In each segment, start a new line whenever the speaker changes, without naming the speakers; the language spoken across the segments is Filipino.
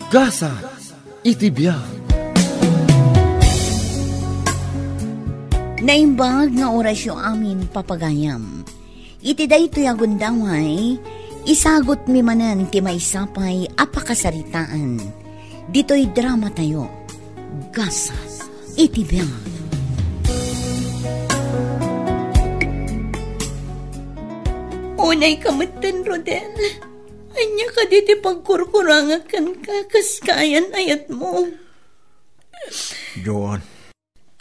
Gasa iti biag.
Naimbag nga orasyo amin papagayam. Iti daytoy agundaway, isagot mi manan ti maisapay apakasaritaan. Dito'y drama tayo. Gasa iti biag. Unay kamatan, Rodel. Anya ka diti pagkurkurangakan ka kaskayan ayat mo.
Joan.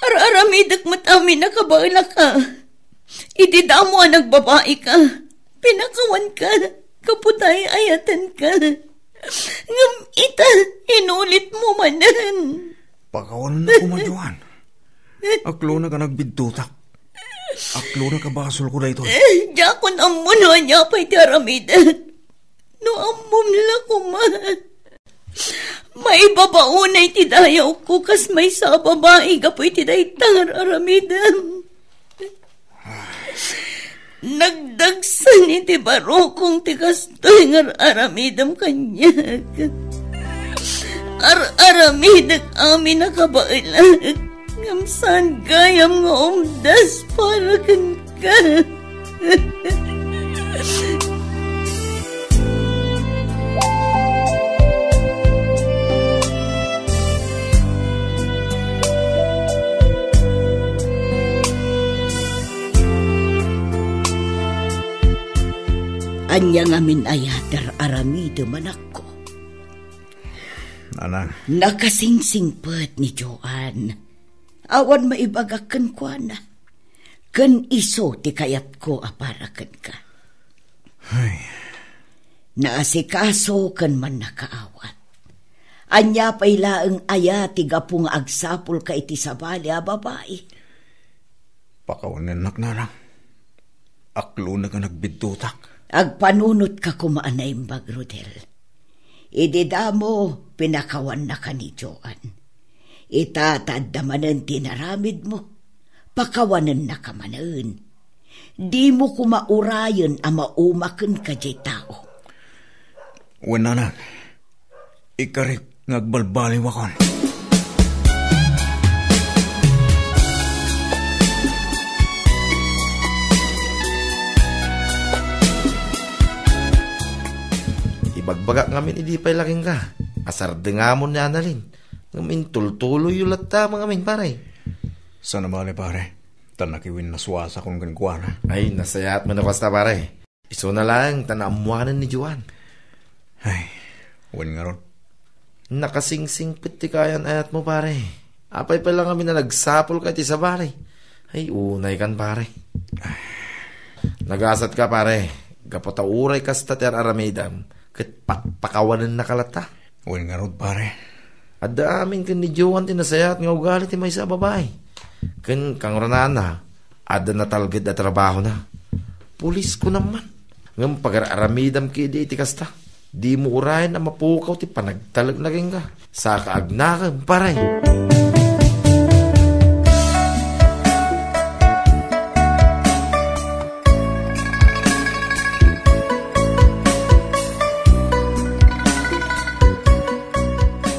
Aramidak matami na kabaila ka. Ididamo ang nagbabae ka. Pinakawan ka. Kaputay ayatan ka. Ngam ita, inulit mo manan.
Pakawalan na ko man, Joan. Aklo na ka nagbidtutak. Aklo na ka basol ko na ito.
Jakon amuno niya pa'y ti aramidak. No amom nila ko man. May babaunay ti dayaw ko kas may sa babae kapoy ti daytar aramidam. Nagdagsan iti barokong ti kastoy nga aramidam kanyag. Aramidak amin nakabailag. Ngamsan gayam nga umdas para kan ka. Anya ngamin ayatar aramido manak ko.
Nanang.
Nakasingsingpet ni Joan. Awan maibagakan ko na. Kan iso ti kayat ko aparakan ka.
Ay.
Naasikaso kan man nakaawat. Anya pa'y laeng aya ti gapong agsapul ka iti sabali a babae.
Pakawanan nanang. Aklo na ka nagbidtutak.
Agpanunot ka kumaan na imbag, Rodel. Ididamo, pinakawan na ka ni Joan. Itatadamanan tinaramid mo. Pakawanan na ka manan. Di mo kumaurayan ang maumakan ka di tao.
Nanang, ikarik ngagbalbali wakon.
Bagbaga ngamin idi pa'y laking ka. Asar dengamon niya analin. Ngamin tultuloy ulat ta mga amin paray.
Sana bali pare. Tanakiwin na suwasa kung gankwana.
Ay, nasayat mo na basta pare. Iso na lang, tanamuanan ni Juan.
Ay, wan nga ron.
Nakasingsing piti kayan ayat mo pare. Apay pa lang kami na nagsapol ka iti sa pare. Ay, unay kan pare. Nagasat ka pare. Gapotauray ka sa tater aramidam. Kat pakawanan na kalata.
Wan nga ron pare.
Ada amin kan ni Joan tinasayat nga ugali ti may sa babae. Kan kang ranana. Ada na talgid na trabaho na. Pulis ko naman. Ngam pag-aramidam ki di iti kasta. Di mo urayan na mapukaw ti panagtalag na ka. Sa kaagnakan paray.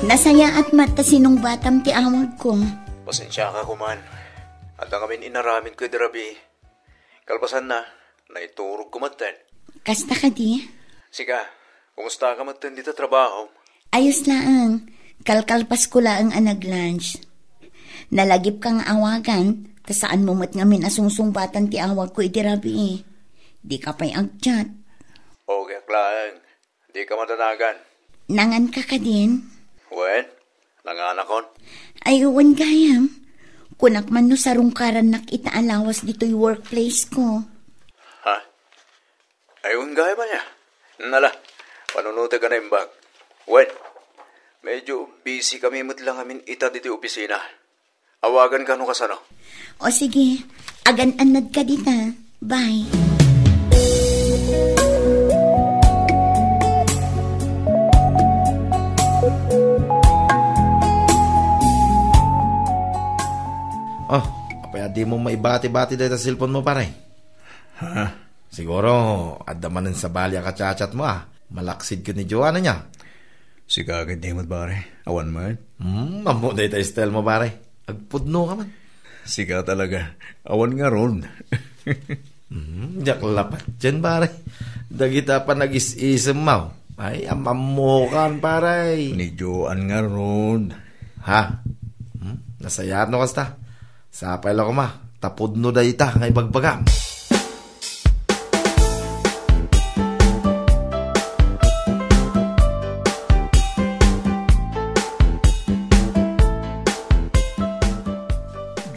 Nasaya at mata sinong batam ti awag ko.
Pasensya ka kuman. At ang amin inaramid ko dirabi. Kalpasan na, naiturog kumatan.
Kasta ka di?
Sika, kumusta ka matan dito trabaho?
Ayos laang. Kalkalpas ko laang anag-lunch. Nalagip kang awagan, ta saan mo mat ngamin asungsungbatan ti awag ko idirabi. Di ka pa'y agchat.
Okay, lang. Di ka matanagan.
Nangan ka din?
Wen, nanganakon.
Ayuwan gayam. Kunak man no sarungkaran nak itaalawas dito'y workplace ko.
Ha? Ayun gaya ba niya? Nala, panunuta ka na imbag. Wen, medyo busy kami mo't lang amin ita dito opisina. Awagan ka no kasano.
O sige, agan-anad ka dita. Bye.
Oh, kapaya di mo maibati-bati dahil sa cellphone mo pare.
Ha?
Siguro, adamanan sa bali ang kachat mo ah. Malaksid ka ni Joanna niya.
Si kagad di mo't pare. Awan man.
Amo day tayo style mo, pare. Agpudno ka man.
Sika talaga. Awan nga ron.
Diyak lapat dyan, pare. Dagita pa nag-is-isem mo. Ay, amamukan, pare.
Ni Joan nga ron.
Ha? Nasayat no kasta. Sapay lang ko ma. Tapudno day ita ngay bagbagam.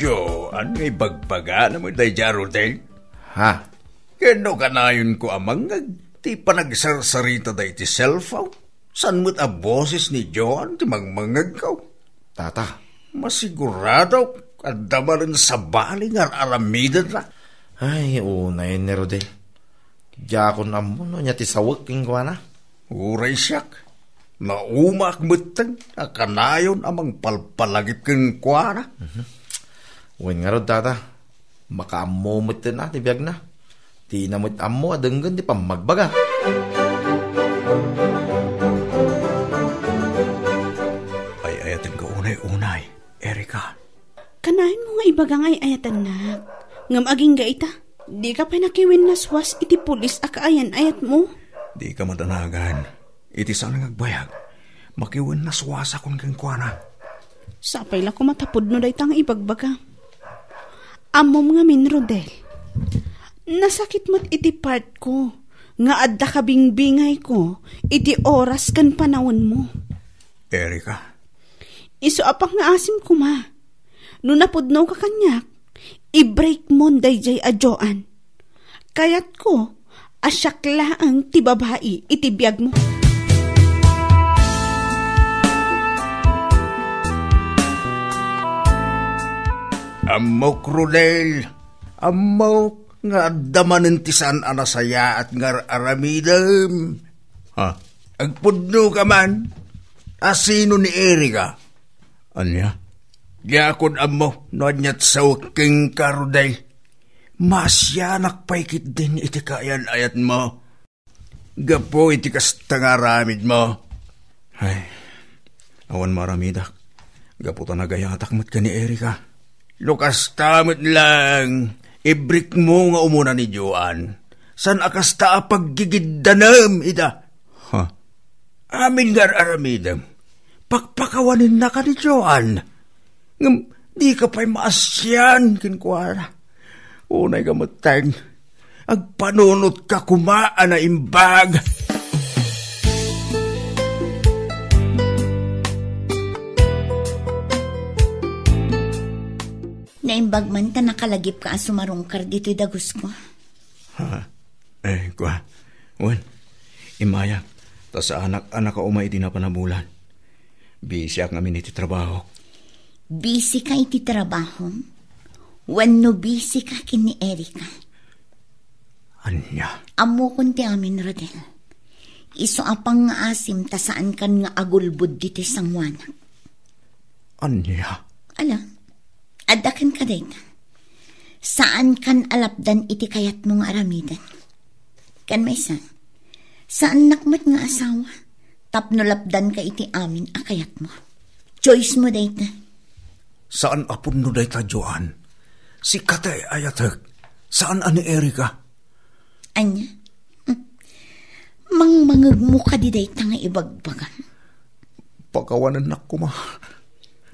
Joan, ngay bagbaga naman day jaro day.
Ha?
Kano kanayon ko amang ti panagsarsarita day ti cellphone. San mo't a boses ni Joan ti mangmangag ka?
Tata.
Masigurado at damarin sa baling aramidan na.
Ay, unay ni Rodel. Diyakon amo no niya ti sawag king kwa na.
Uray siyak. Naumak mutang akanayon amang palpalagip king kwa na.
Uwin nga rod, tata. Makaamumot na ti biyag na. Ti namot amo adenggan ti pamagbaga.
Ay ayatin ko unay-unay, Erika.
Kanahin mo nga ibagang ay ayatan na. Ngam aging gaita. Di ka pa nakiwin na swas iti pulis akaayan ayat mo.
Di ka matanagan. Iti sana ngagbayag. Makiwan na suwasa kong kengkwana.
Sapay la ko matapod no day tang ibagbaga. Amom nga min, Rodel. Nasakit mo't iti part ko. Nga adda kabingbingay ko. Iti oras kan panawon mo.
Erika.
Iso apak nga asim ko ma. No napudnaw ka kanyak, i-break mo dayjay adyoan. Kayat ko, asyak laang ti babae iti biyag mo.
Amok, Rodel. Amok nga damanen ti saan anasaya at nga aramidam. Ha? Agpudno ka man. Asino ni Erika? Anya? Yakon amo, no anyat sa waking karuday. Masyanak paikit din iti kayan ayat mo. Gapo iti kastangaramid mo. Ay, awan maramidak. Gapo tanagayatak mat ka ni Erika. Lukas tamit lang. Ibrik mo nga umuna ni Joan. San akas taa paggigiddanam, ida? Ha? Amin nga aramidam. Pakpakawanin na ka ni Joan. Di ka pa'y maasyan, kinkuara. Unay ka matang. Agpanunot ka kumaan na imbag.
Naimbag man ta nakalagip ka ang sumarungkar dito'y dagus ko.
Ha? Kwa. Wan. Imaya. Ta sa anak-anak ka umay di na panabulan. Bisyak ngamin iti trabaho.
Busy ka iti trabaho? Wano busy ka kini Erika?
Anya?
Amo kunti amin, Rodel. Iso apang nga asim ta saan kan nga agulbud dito sangwana.
Anya?
Ala, adakan ka dayta. Saan kan alapdan iti kayat mong aramidan? Kan may saan nakmat nga asawa? Tapno lapdan ka iti amin akayat mo. Choice mo dayta.
Saan apun no dayta, Joan? Si Katay ayatag. Saan ani Erika?
Anya? Mangmangag mo ka di dayta nga ibagbagan.
Pagkawanan na kuma.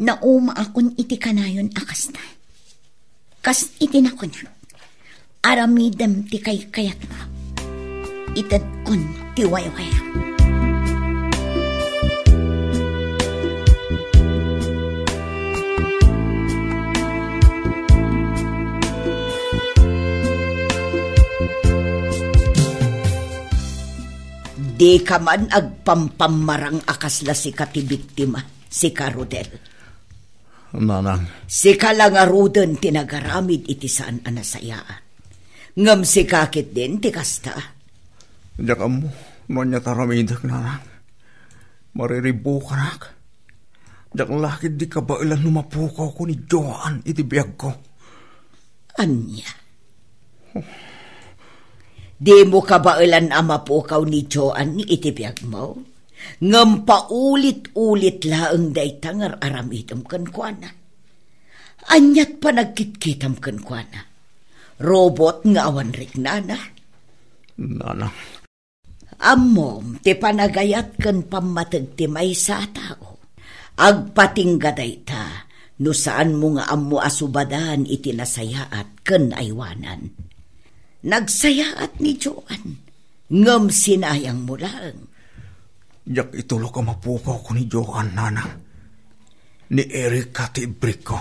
Nauma akon iti kanayon akasta. Kas iti na ko na. Aramidam ti kay kayat mo. Itad kon ti waywaya.
Di ka man agpampamarang akasla si kati biktima, si Rodel.
Nanang.
Si kalangaruden tinagaramid iti saan anasayaan. Ngam si kakit din ti kasta.
Diyak mo, nonya taramidak nanang. Mariribo ka nak. Diyak lakid di ka ba ilan lumapukaw ko ni Joan iti biyag ko.
Anya? Di mo ka ba ilan amapukaw ni Joan iti biyag mo? Ngam paulit-ulit laeng daytangar aramidam kan kuana. Anyat pa nagkitkitam kan kuana. Robot nga awan rignana.
Nana.
Amom, ti panagayat kan pamatag ti may sa tao. Agpatinggaday ta, no saan mo nga ammo asubadan iti nasayaat kan aywanan. Nagsayaat ni Joan, ngam sinayang mo lang.
Jak itulo ka mapukaw ko ni Joan, Nana. Ni Erika ti Ibriko.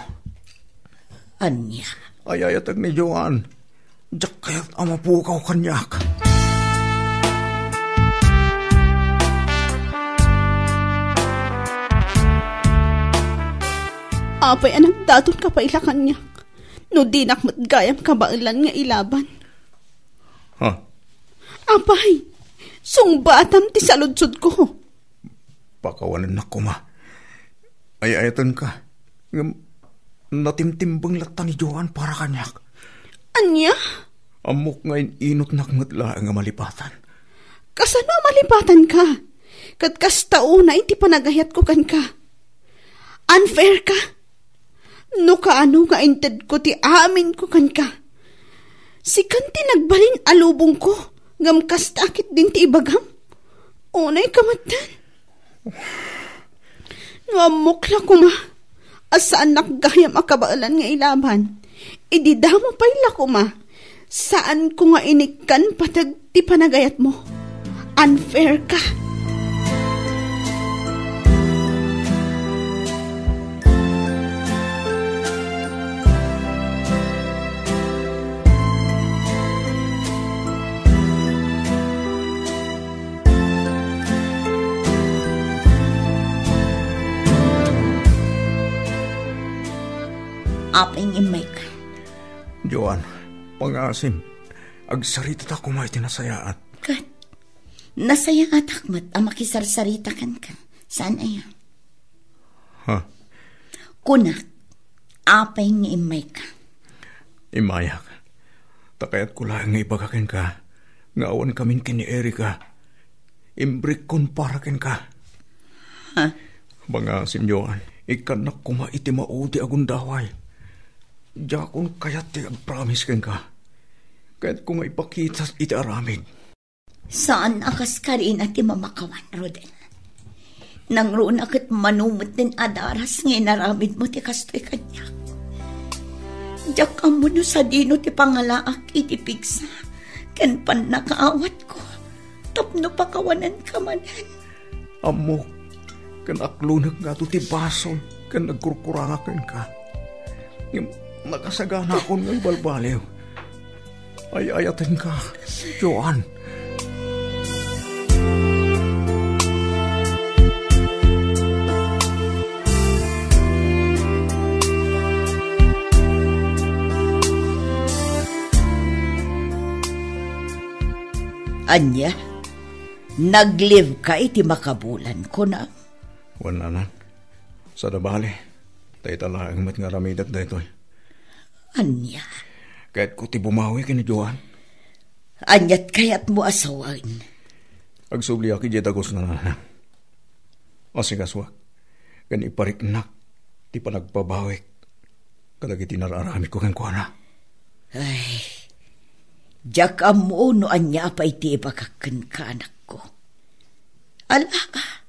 Anya?
Ayayatag ni Joan. Jak kayat ang mapukaw kanyak.
Apay anang daton ka pa ilakan niya. No di nakmatgayam kabailan nga ilaban.
Ha?
Apay, sungbatam ti saludsud ko.
Pakawanan na ko, ma. Ayayatan ka. Natimtimbang lata ni Joan para kanyak.
Anya?
Amok ngayon inot nakmatla nga malipatan.
Kasano malipatan ka? Katkas tao na iti panagayat ko kan ka. Unfair ka? No kaano nga inted ko ti amin ko kan ka. Si kanti nagbalin alubong ko. Ngam kastakit din ti ibagam. Unay kamatan. No amukla ko ma. Asaan nakgayam akabaalan nga ilaban. Ididamo payla ko ma. Saan ko nga inikan patag ti panagayat mo. Unfair ka.
Aping imay ka.
Joan, pangasim. Agsarita ta kumay tinasayaat.
Kat, nasayaat akmat ang makisarsarita kan ka. Saan aya?
Ha?
Kunak, aping imay ka.
Imayak. Takayat ko lang nga ibagakin ka. Nga awan kamin kini Erika. Imbrik kon para ken ka.
Ha?
Pangasim, Joan. Ikanak kuma iti maudi agundaway. Jakon kayat ti agpromise ken ka. Kahit kung ipakita iti aramid.
Saan akas ka rin at imamakawan, Rodel? Nang roon akit manumot din adaras nga inaramid mo ti kastoy kanya. Diyak mo no sa dino ti pangalaak iti pigsa. Ken pan nakaawat ko. Tapno pakawanan ka manan.
Amo, kan aklunag nga to ti bason. Kan nagkurkurangakan ka. Nakasagana akong ng balbaliw. Ay-ayatin ka, Joan.
Anya, naglive ka iti makabulan ko na.
Wala na. Sa dabali, tayo talagang mat nga ramidat daytoy.
Anya?
Kahit ko ti bumawi ka ni Joan.
Anyat kayat mo asawain.
Agsubli aki dagos na nanang. Asigaswak. Kan ipariknak. Ti panagpabawik. Kadagiti nararamit ko kan kuana.
Ay, jak mo no anya pa iti ibakakan ka anak ko. Ala ka.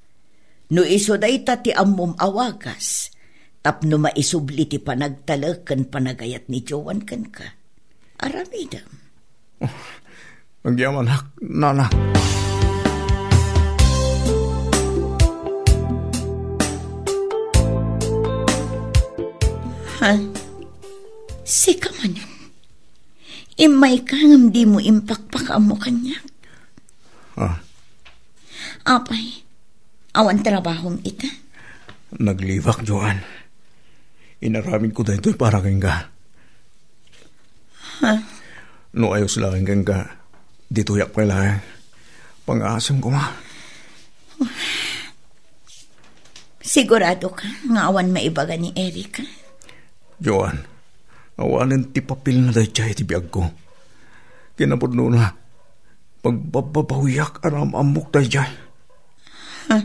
No iso day ti amom awagas. Tapno maisubli ti panagtalakan panagayat ni Joan kan ka. Aramidam.
Oh, magyaman hak, nana.
Ha? Sika manan. Imay ka ngam di mo impakpaka mo kanya.
Ah?
Apay, awan trabahong ita.
Naglibak, Joan. Inaramid ko dahil para kang ka.
Ha?
No ayos lang kang ka. Dito yak pa lang. Pang-asam ko ma.
Sigurado ka nga awan maibaga ni Erika?
Joan, awanan ti papil na dahi chay ti biyag ko. Kinapod na. Pagbabawiyak aram amok dahi chay.
Ha?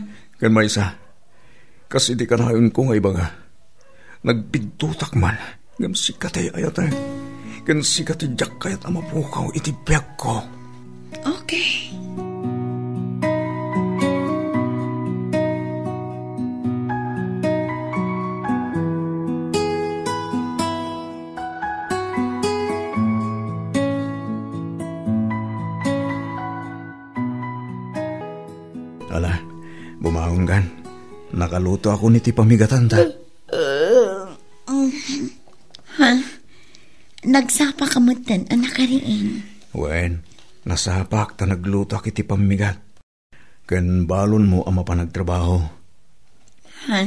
Kan may isa, kasi di ka nayon ko nga ibaga. Nagpintutak man, ngam sikatay ayatay. Kan sikatay jak kayat amapukaw itibiyag ko.
Okay.
Ala, bumaon kan. Nakaluto ako ni ti pamigatan ta.
Nagsapa ka mo tan, anak kariin.
Wen, nasapak ta nagluto kiti pamigat. Ken balon mo ama pa nagtrabaho.
Ha?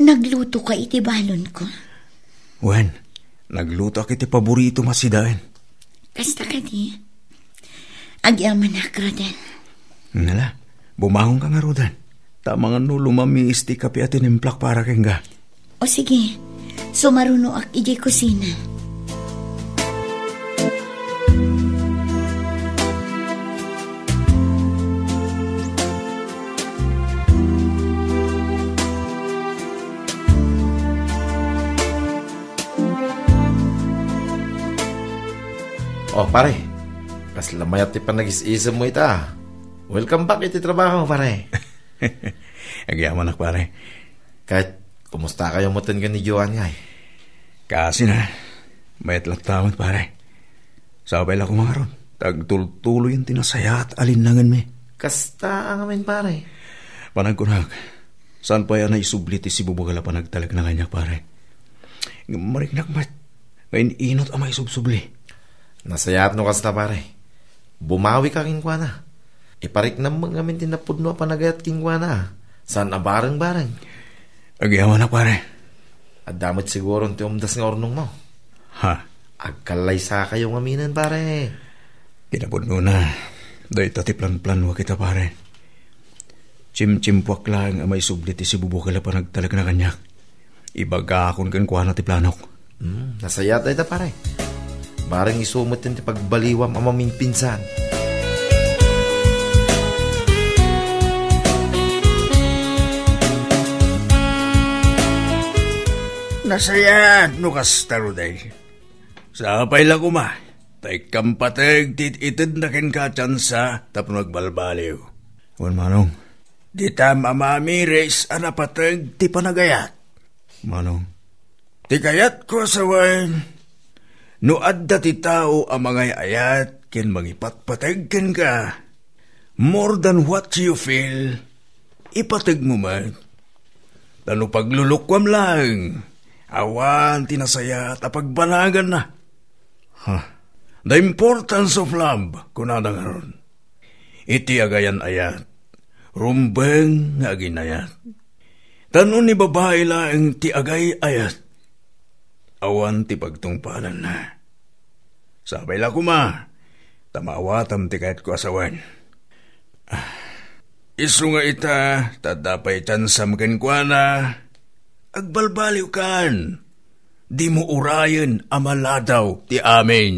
Nagluto ka iti balon ko?
Wen, nagluto kiti paborito masidain.
Kasta ka di? Agyaman na, Rodan.
Nala, bumahon ka nga, Rodan. Tama nga no, lumamiis ti kapi at inimplak para kengga.
O sige, sumaruno ak iji kusina.
Oh, pare. Kas lamayat ti panagis-isam mo ita. Welcome back iti trabaho, pare.
Agyaman ak, pare.
Kahit kumusta kayo mutin ka ni Joan nga eh.
Kasi na, mayat lagtamat, pare. Sabay lang kumaron. Tagtultuloy yung tinasaya at alinlangan me.
Kasta ang amin, pare.
Panagkunag, saan pa yan ay subliti si Bubagala pa nagtalag na kanya, pare. Mariknak mat, ngayon inot ang may subsubli.
Nasayat no kasta, pare. Bumawi ka kinkwana. Iparik na mga amin tinapudno panagayat kinkwana. Saan na bareng-bareng?
Agyaman na, pare.
At damot siguro ti umdas nga ornong mo.
Ha?
Agkalay sa kayong aminan, pare.
Kinapudno na. Dahil tatiplan-plan wa kita, pare. Chim-chimpuak lang ang may subliti si Bubagala pa nagtalag na kanyak. Ibaga akong kankwana ti planok.
Nasayat ay ta, pare. Barang isumot yung pagbaliwam ang maming pinsan.
Nasayat no kastaro day. Sa apay lang kuma. Tay kampateg tititid na kin ka tsansa tapno nagbalbaliw. Wan manong. Di ta mamamires anapateg ti panagayat. Manong. Ti kayat ko sa wan. No adda ti tao ang mga ayat ken mangipatpateg ken ka. More than what you feel, ipateg mo man. Tano paglulukwam lang. Awan tinasaya at pagbanagan na. The importance of love, kunada nga ron. Iti agayan ayat. Rumbeng nga aginayat. Tano ni babae lang ti agay ayat. Awan ti pagtungpalan na. Sabay la kuma, tamawatam ti kahit ko asawan. Isu nga ita, tadapay tansam ken kwa na, agbalbaliw kan, di mo urayan amaladaw ti amin.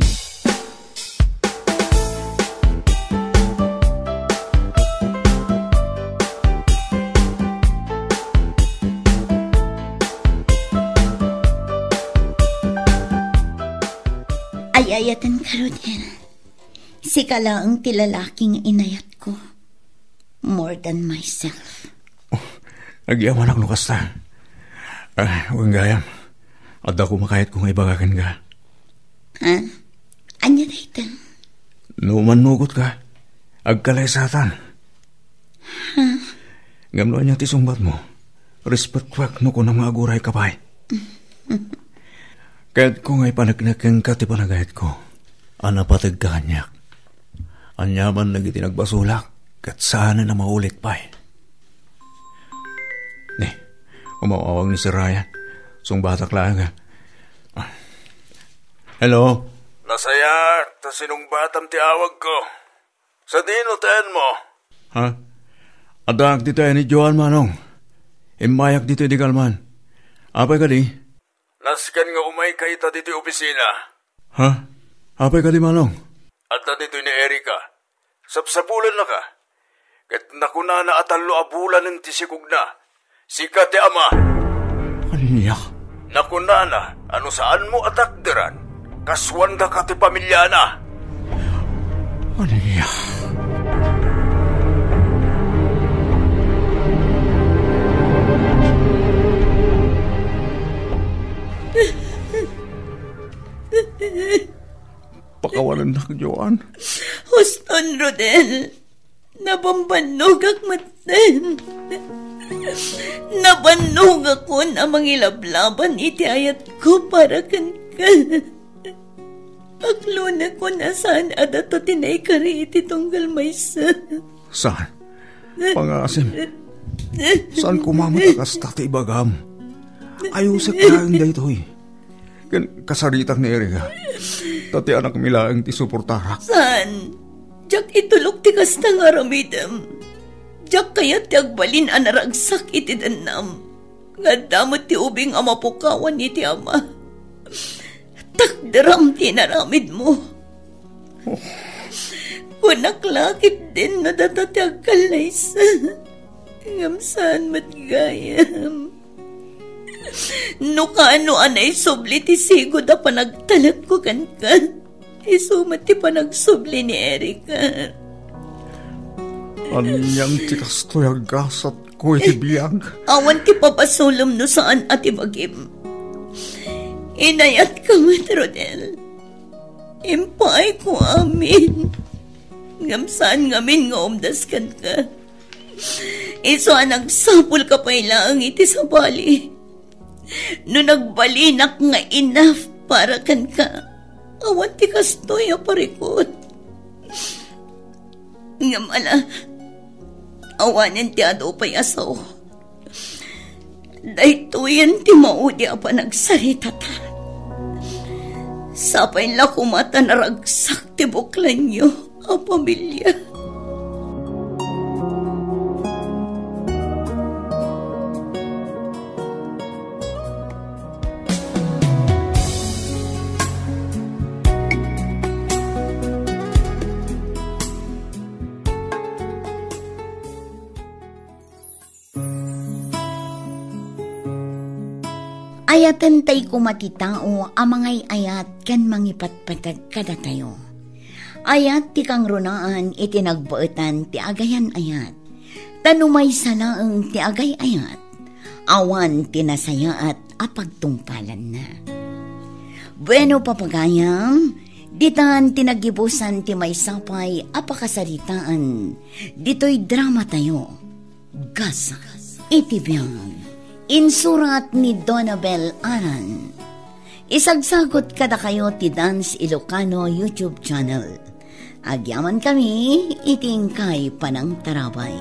Ayayatan ka, Rodel. Sikala ang tilalaking inayat ko. More than myself.
Nagyaman ako kasta. Huwag gayam. At ako makahit kung ibagakan ka.
Ha? Anya na ito?
Numanugot ka. Agkalay satan.
Ha?
Gamlo niya tisungbat mo. Respect no ko na maaguray ka pa. Kahit ko nga'y panagnakang ka ti panagayat ko. Anapatag ka kanyak. Anyaman nag itinagbasulak. Kat sana na maulit pa umawawag ni si Ryan. Sungbatak lang ka. Hello? Nasaya, ta sinungbatam ti awag ko. Sa dinutan mo. Ha? Adak dito ni Joan Manong. Imayak dito di kalman. Apay ka di? Naskan nga umay ka ita dito opisina. Ha? Apay ka di Manong? At dito ni Erika. Sapsapulan na ka. Ket nakunana atallo abulan ng tisikugna. Sika ti ama.
Anya?
Nakunana, ano saan mo atakderan? Kaswan da ka ti pamilyana.
Anya? Pakawalan na Joan.
Huston, Rodel. Nabambanog ak maten. Nabanog ako na mangilablaban iti ayat ko para kan ka. Agluna ko na saan adato tinay kari iti tunggal maysa.
Saan? Pangasim. Saan kumamat akas tati bagam? Ayusak kain da ito'y. Kasaritang ni Erika. Tati anak milaang ti suportara.
Saan? Jak itulok ti kasta nga ramidam. Jak kayat ti agbalin anaragsak iti danam. Nga damot ti ubing amapukawan iti ama. Takdaram ti naramid mo. Kunaklakit din na datati agkalaysa. Ngamsaan matgayam. No kaano anay subli ti sigo da panagtalag ko kan ka. Isumat ti panagsubli ni Erika.
Anyang ti kastoy agasat ko iti biyag.
Awan ti papasulom no saan at ibagim. Inayat ka mat, Rodel. Impay ko amin. Ngamsaan ngamin nga umdas kan ka. Iso nagsapul ka pa ilaang iti sa bali. No nagbalinak nga enough para kan ka. Awan ti kastoy a parikot. Ngamala, awanin ti ado pa'y asaw. Daytoyan ti maudi a pa nagsarita ta. Sapay la kumata naragsak ti buklan nyo a pamilya.
Ayatan tay kumatitao amangay ayat kan mangipatpatag kada tayo. Ayat ti kang runaan iti nagbaetan ti agayan ayat. Tanumay sanaeng ti agay ayat. Awan ti nasayaat apagtungpalan na. Bueno papagayam, ditan tinagibusan ti may sapay apakasaritaan. Dito'y drama tayo. Gasa iti biyang. Insurat ni Donabel Aran. Isagsagot kada kayo ti Dance Ilocano YouTube channel. Agyaman kami, iting kay Panang Tarabay.